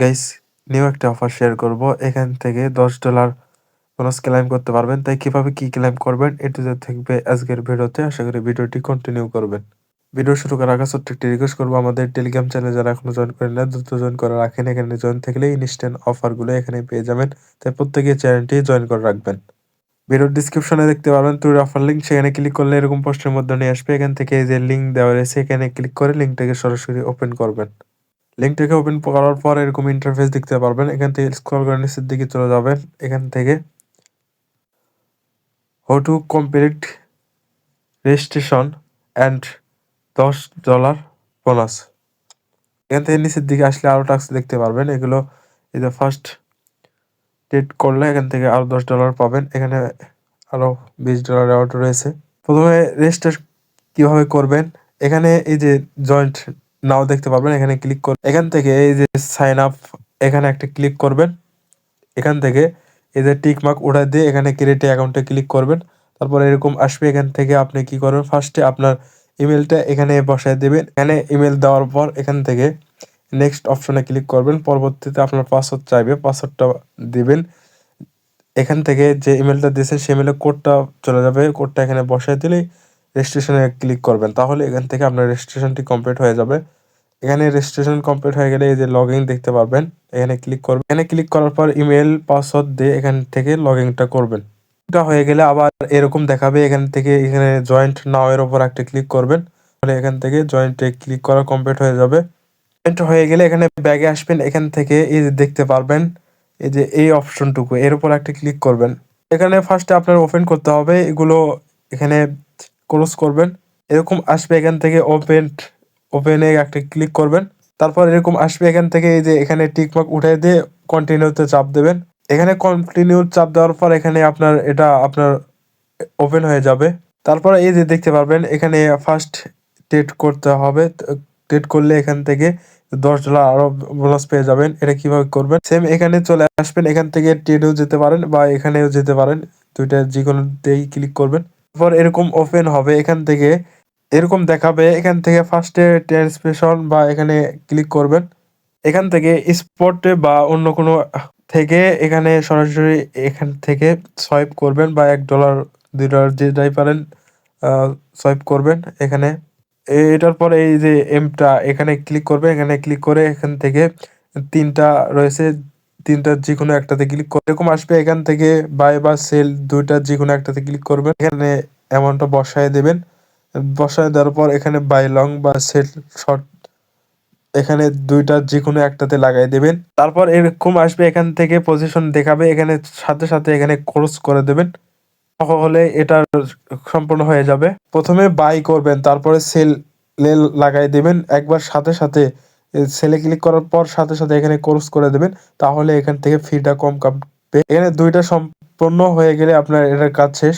Guys, new একটা offer share করব। এখান থেকে $10 বোনাস ক্লেম করতে পারবেন। তাই কিভাবে কি ক্লেম করবেন এ টু জেড থাকবে আজকের ভিডিওতে। আশা করি ভিডিওটি কন্টিনিউ করবেন। ভিডিও শুরু করার আগে ছোট্ট একটি রিকোয়েস্ট করবো, আমাদের টেলিগ্রাম চ্যানেল যারা এখনো জয়েন করেন না দ্রুত জয়েন করে রাখেন। এখানে জয়েন থাকলে ইনস্ট্যান্ট অফারগুলো এখানে পেয়ে যাবেন। তাই প্রত্যেকে চ্যানেলটি জয়েন করে রাখবেন। ভিডিওর ডিসক্রিপশনে দেখতে পারবেন ট্যুর অফার লিঙ্ক, সেখানে ক্লিক করলে এরকম পোস্টের মধ্যে নিয়ে আসবে। এখান থেকে এই যে লিঙ্ক দেওয়া রয়েছে এখানে ক্লিক করে লিঙ্কটাকে সরাসরি ওপেন করবেন। লিঙ্কটাকে ওপেন করার পর এরকম ইন্টারফেস দেখতে পারবেন। এখান থেকে স্ক্রল করে নিচের দিকে চলে যাবেন। এখান থেকে how to complete registration and $10 bonus. এখান থেকে নিচের দিকে আসলে আরো টাস্ক দেখতে পারবেন। এগুলো এই যে ফার্স্ট ডেট করলে এখান থেকে আরো $10 পাবেন। এখানে আরো $20 রেওয়ার্ড রয়েছে। প্রথমে রেজিস্ট্রেশন কিভাবে করবেন, এখানে এই যে জয়েন্ট নাও দেখতে পারবেন, এখানে ক্লিক করে এখান থেকে এই যে সাইন আপ এখানে একটা ক্লিক করবেন। এখান থেকে এই যে টিক মার্ক উঠা দিয়ে এখানে ক্রিয়েট অ্যাকাউন্টে ক্লিক করবেন। তারপর এরকম আসবে। এখান থেকে আপনি কি করবেন, ফার্স্টে আপনার ইমেলটা এখানে বসায় দেবেন। এখানে ইমেল দেওয়ার পর এখান থেকে নেক্সট অপশনে ক্লিক করবেন। পরবর্তীতে আপনার পাসওয়ার্ড চাইবে, পাসওয়ার্ডটা দিবেন। এখান থেকে যে ইমেলটা দিয়েছেন সেই ইমেলে কোডটা চলে যাবে। কোডটা এখানে বসায় দিলেই রেজিস্ট্রেশনে ক্লিক করবেন। তাহলে এখান থেকে আপনার রেজিস্ট্রেশনটি কমপ্লিট হয়ে যাবে। এখানে রেজিস্ট্রেশন কমপ্লিট হয়ে গেলে এই যে লগ ইন দেখতে পারবেন, এখানে ক্লিক করবেন। এখানে ক্লিক করার পর ইমেল পাসওয়ার্ড দিয়ে এখান থেকে লগ ইনটা করবেন। এটা হয়ে গেলে আবার এরকম দেখাবে। এখান থেকে এখানে জয়েন্ট নাও এর উপর একটা ক্লিক করবেন। তাহলে এখান থেকে জয়েন্টে ক্লিক করা কমপ্লিট হয়ে যাবে। জয়েন্ট হয়ে গেলে এখানে ব্যাগে আসবেন। এখান থেকে এই যে দেখতে পারবেন এই যে এই অপশনটুকু, এর উপর একটা ক্লিক করবেন। এখানে ফার্স্টে আপনার ওপেন করতে হবে, এগুলো এখানে ক্লোজ করবেন। এরকম আসবে। এখান থেকে ওপেনে একটা ক্লিক করবেন। তারপর এরকম আসবে। এখান থেকে এই যে এখানে টিকমার্ক উঠিয়ে দিয়ে কন্টিনিউতে চাপ দেবেন। এখানে কন্টিনিউ চাপ দেওয়ার পর এখানে আপনার ওপেন হয়ে যাবে। তারপর এই যে দেখতে পারবেন এখানে ফার্স্ট ডেট করতে হবে। ডেট করলে এখান থেকে $10 আরো বোনাস পেয়ে যাবেন। এটা কিভাবে করবেন, সেম এখানে চলে আসবেন। এখান থেকে ট্রেডেও যেতে পারেন বা এখানেও যেতে পারেন, দুইটা যে কোনোতেই ক্লিক করবেন। তারপর এরকম ওপেন হবে। এখান থেকে এরকম দেখাবে। এখান থেকে ফার্স্টে ট্রান্সমিশন বা এখানে ক্লিক করবেন। এখান থেকে স্পটে বা অন্য কোনো থেকে এখানে সরাসরি এখান থেকে সোয়াইপ করবেন বা $1 $2 যেটাই পারেন সোয়াইপ করবেন। এখানে এটার পর এই যে এমটা এখানে ক্লিক করবে। এখানে ক্লিক করে এখান থেকে তিনটা রয়েছে, তিনটার যে কোনো একটাতে ক্লিক করে এরকম আসবে। এখান থেকে বাই বা সেল দুইটার যে কোনো একটাতে ক্লিক করবেন। এখানে অ্যামাউন্টটা বসায় দেবেন। বসায় দেওয়ার পর এখানে বাই লং বা সেল শর্ট এখানে দুইটার যে কোনো একটাতে লাগাই দেবেন। তারপর এরকম আসবে। এখান থেকে পজিশন দেখাবে, এখানে সাথে সাথে এখানে ক্রস করে দেবেন। তাহলে এটা সম্পূর্ণ হয়ে যাবে। প্রথমে বাই করবেন, তারপরে সেল লাগাই দেবেন। একবার সাথে সাথে সেলে ক্লিক করার পর সাথে সাথে এখানে ক্রস করে দেবেন। তাহলে এখান থেকে ফিটা কম কাটবে। এখানে দুইটা সম্পূর্ণ হয়ে গেলে আপনার এটার কাজ শেষ।